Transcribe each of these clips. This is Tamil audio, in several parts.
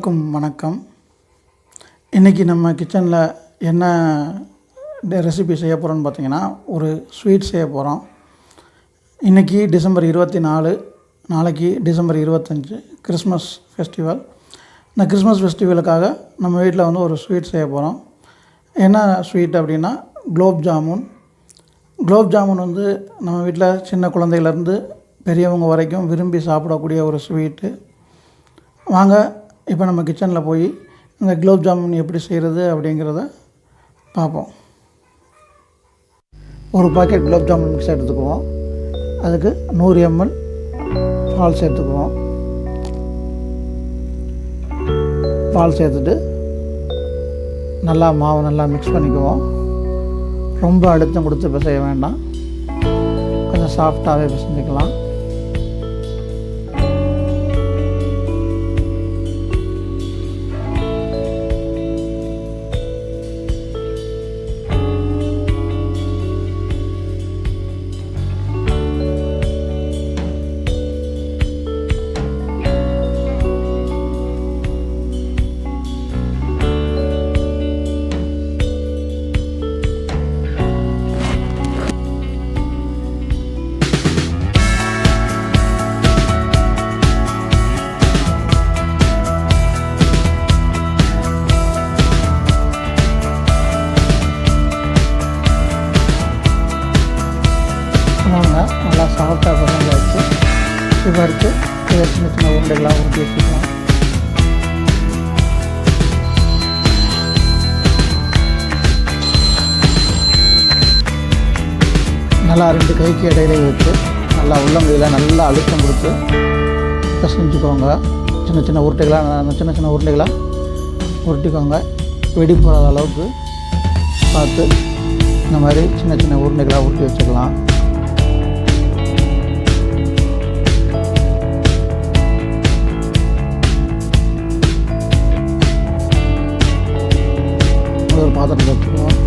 எல்லோருக்கும் வணக்கம். இன்றைக்கி நம்ம கிச்சனில் என்ன ரெசிபி செய்ய போகிறோன்னு பார்த்தீங்கன்னா, ஒரு ஸ்வீட் செய்ய போகிறோம். இன்றைக்கி டிசம்பர் 24, நாளைக்கு டிசம்பர் 25 கிறிஸ்மஸ் ஃபெஸ்டிவல். இந்த கிறிஸ்மஸ் ஃபெஸ்டிவலுக்காக நம்ம வீட்டில் வந்து ஒரு ஸ்வீட் செய்ய போகிறோம். என்ன ஸ்வீட் அப்படின்னா குலோப் ஜாமுன். குலோப் ஜாமுன் வந்து நம்ம வீட்டில் சின்ன குழந்தையிலேருந்து பெரியவங்க வரைக்கும் விரும்பி சாப்பிடக்கூடிய ஒரு ஸ்வீட்டு. வாங்க இப்போ நம்ம கிச்சனில் போய் இந்த குலோப் ஜாமுன் எப்படி செய்கிறது அப்படிங்கிறத பார்ப்போம். ஒரு பாக்கெட் குலோப் ஜாமுன் மிக்ஸ் எடுத்துக்குவோம். அதுக்கு 100 ml பால் சேர்த்துக்குவோம். பால் சேர்த்துட்டு மாவை நல்லா மிக்ஸ் பண்ணிக்குவோம். ரொம்ப அழுத்தம் கொடுத்து பிசைய வேண்டாம், கொஞ்சம் சாஃப்டாகவே பிசைஞ்சிக்கலாம். நல்லா சாஃப்டாக பசங்க வச்சு இப்போ எடுத்து இதை சின்ன சின்ன உருண்டைகளாக உருட்டி வச்சுக்கலாம். நல்லா 2 கைக்கு இடையிலே வச்சு நல்லா உள்ளங்கையில் நல்லா அழுத்தம் கொடுத்து பிசைஞ்சுக்கோங்க. சின்ன சின்ன உருண்டைகளாக உருட்டிக்கோங்க. வெடி போகாத அளவுக்கு பார்த்து இந்த மாதிரி சின்ன சின்ன உருண்டைகளாக உருட்டி வச்சுக்கலாம். ஒரு பாத்திரத்தில் வச்சுக்குவோம்.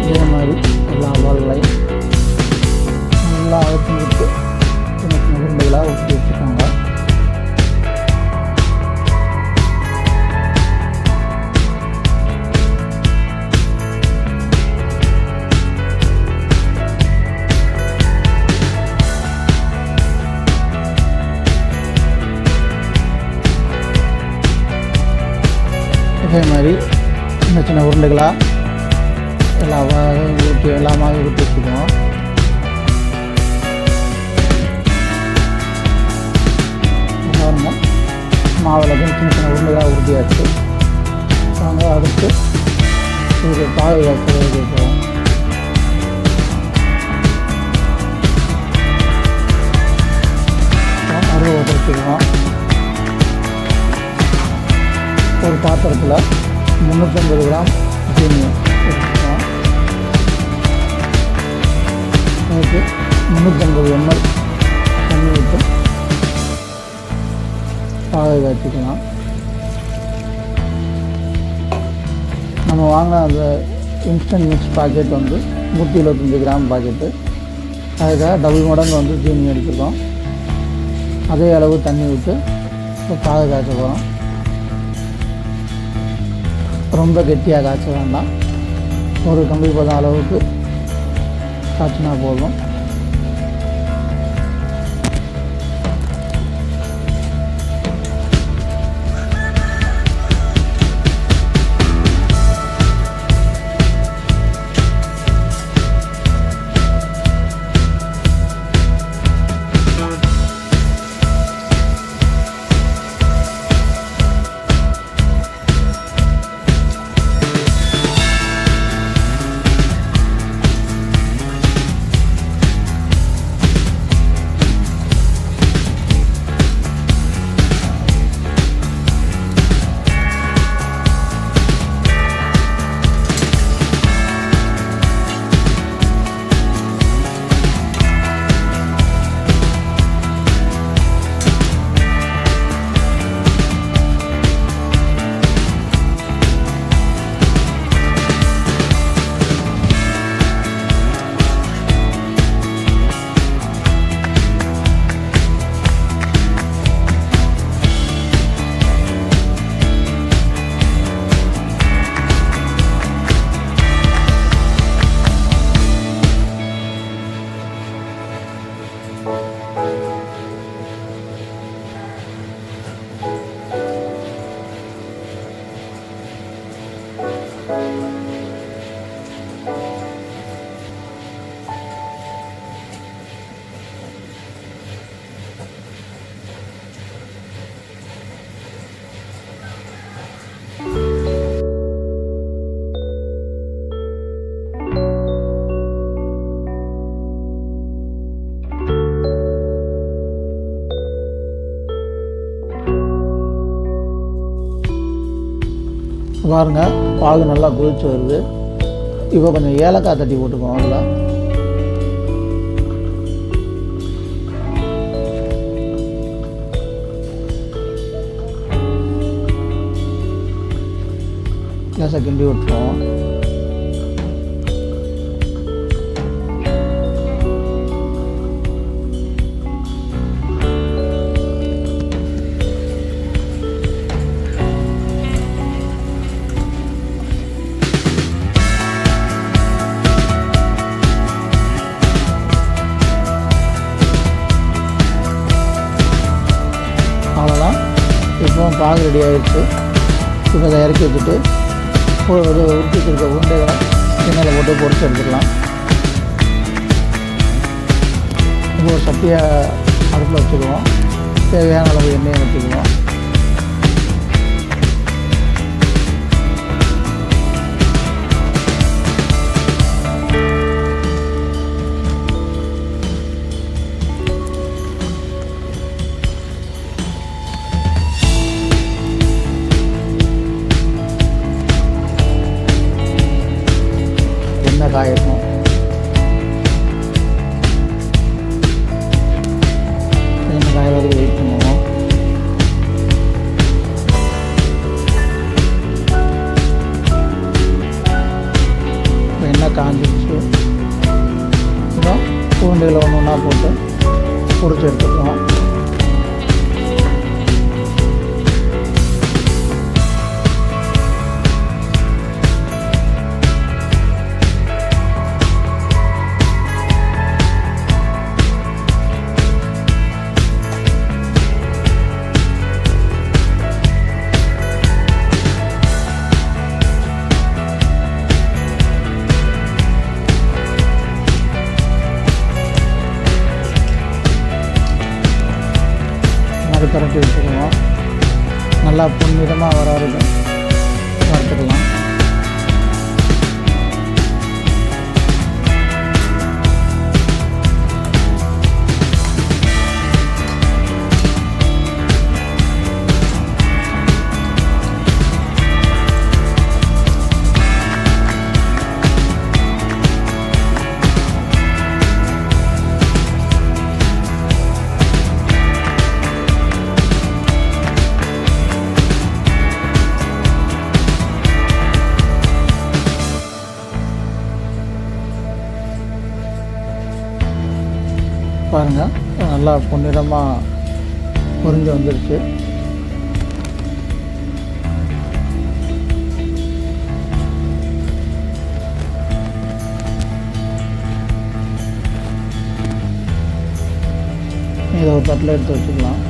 இதே மாதிரி எல்லா பால்களையும் நல்லா அழுத்தி விட்டு சின்ன சின்ன உருண்டைகளாக ஊற்றி வச்சுக்கோங்க. இதே மாதிரி சின்ன சின்ன உருண்டைகளாக எல்லாமே ஊற்றி வச்சுக்குவோம். மாவில் சின்ன சின்ன உருண்டைகளாக உருட்டியாச்சு. நாங்க அடுத்து இது பாகு காய்ச்சல் வைப்போம். அருவா வச்சுக்குவோம். ஒரு பாத்திரத்தில் 350 கிராம் ஜீனி எடுத்துக்கலாம். அதுக்கு 350 ml தண்ணி விட்டு பாகு காய்ச்சிக்கலாம். நம்ம வாங்கின அந்த இன்ஸ்டன்ட் மிக்ஸ் பாக்கெட் வந்து 125 கிராம் பாக்கெட்டு. அதுக்காக டபுள் மடங்கு வந்து ஜீனி எடுத்துக்கோம். அதே அளவு தண்ணி விட்டு பாகு காய்ச்ச போகிறோம். ரொம்ப கெட்டியாக காய்ச்ச வேண்டாம், ஒரு கம்பி பதம் அளவுக்கு காய்ச்சினா போதும். பாருங்கள், பாகு நல்லா கொதிச்சு வருது. இப்போ கொஞ்சம் ஏலக்காய் தட்டி போட்டுக்குவோம். அதில் லேசாக கிண்டி விட்டுருவோம். அவ்வளோதான், இப்போ பாகு ரெடி ஆகிடுச்சு. இப்போ அதை இறக்கி வச்சுட்டு ஒரு உருட்டி வச்சுருக்க உருண்டைகளை எண்ணெயில் போட்டு பொரிச்சு எடுத்துக்கலாம். இப்போ ஒரு சட்டியை அடுப்பில் வச்சுக்குவோம். தேவையான அளவு எண்ணெயை ஊற்றிக்குவோம். எண்ணெய் காயணும். எண்ணெய் காய வரைக்கும் வெயிட் பண்ணுவோம். எண்ணெய் காஞ்சிடுச்சு. இப்போ உருண்டைகளை ஒன்று ஒன்றா போட்டு பொரிச்சு எடுத்துக்குவோம். பரட்டி வச்சுக்குவோம். நல்லா பொன்னிறமாக வர வரைக்கும் வறுத்துக்கலாம். பாருங்கள், நல்லா பொன்னிறமாக பொரிஞ்சு வந்துருச்சு. இதை ஒரு தட்டில் எடுத்து வச்சுக்கலாம்.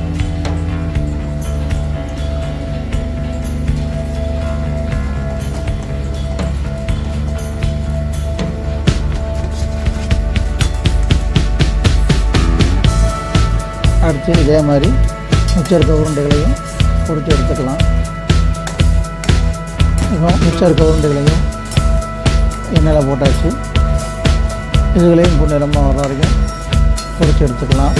அடுத்து இதே மாதிரி மிச்சம் இருக்க உருண்டைகளையும் பொரிச்சு எடுத்துக்கலாம். இப்போ மிச்சம் இருக்க உருண்டைகளையும் எண்ணெயில் போட்டாச்சு. இதுகளையும் பொன்னிறமாக வர வரைக்கும் பொரிச்சு எடுத்துக்கலாம்.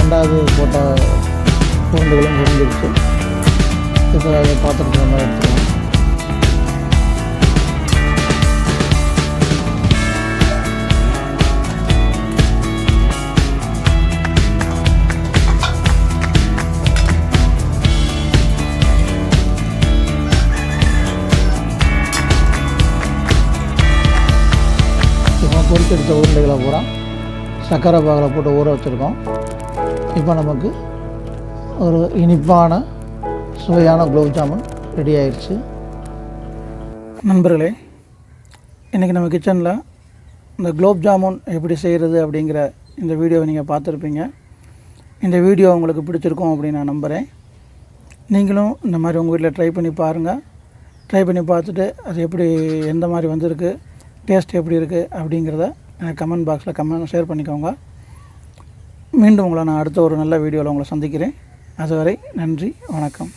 ரெண்டாவது போட்ட உருண்டைகளும் பொரிஞ்சிருச்சு. இப்போ அதை பாத்திரத்தில் மாதிரி எடுத்துக்கலாம். இப்போ பொரிச்செடுத்த உருண்டைகளை பூரா சர்க்கரை பாகில் போட்டு ஊற வச்சுருக்கோம். இப்போ நமக்கு ஒரு இனிப்பான சுவையான குலோப் ஜாமுன் ரெடி ஆயிடுச்சு. நண்பர்களே, இன்றைக்கி நம்ம கிச்சனில் இந்த குலோப் ஜாமுன் எப்படி செய்கிறது அப்படிங்கிற இந்த வீடியோவை நீங்கள் பார்த்துருப்பீங்க. இந்த வீடியோ உங்களுக்கு பிடிச்சிருக்கும் அப்படின்னு நான் நம்புகிறேன். நீங்களும் இந்த மாதிரி உங்கள் வீட்டில் ட்ரை பண்ணி பாருங்கள். ட்ரை பண்ணி பார்த்துட்டு அது எப்படி எந்த மாதிரி வந்திருக்கு, டேஸ்ட் எப்படி இருக்குது அப்படிங்கிறத எனக்கு கமெண்ட் பாக்ஸில் ஷேர் பண்ணிக்கோங்க. மீண்டும் உங்களை நான் அடுத்த ஒரு நல்ல வீடியோவில் உங்களை சந்திக்கிறேன். அதுவரை நன்றி, வணக்கம்.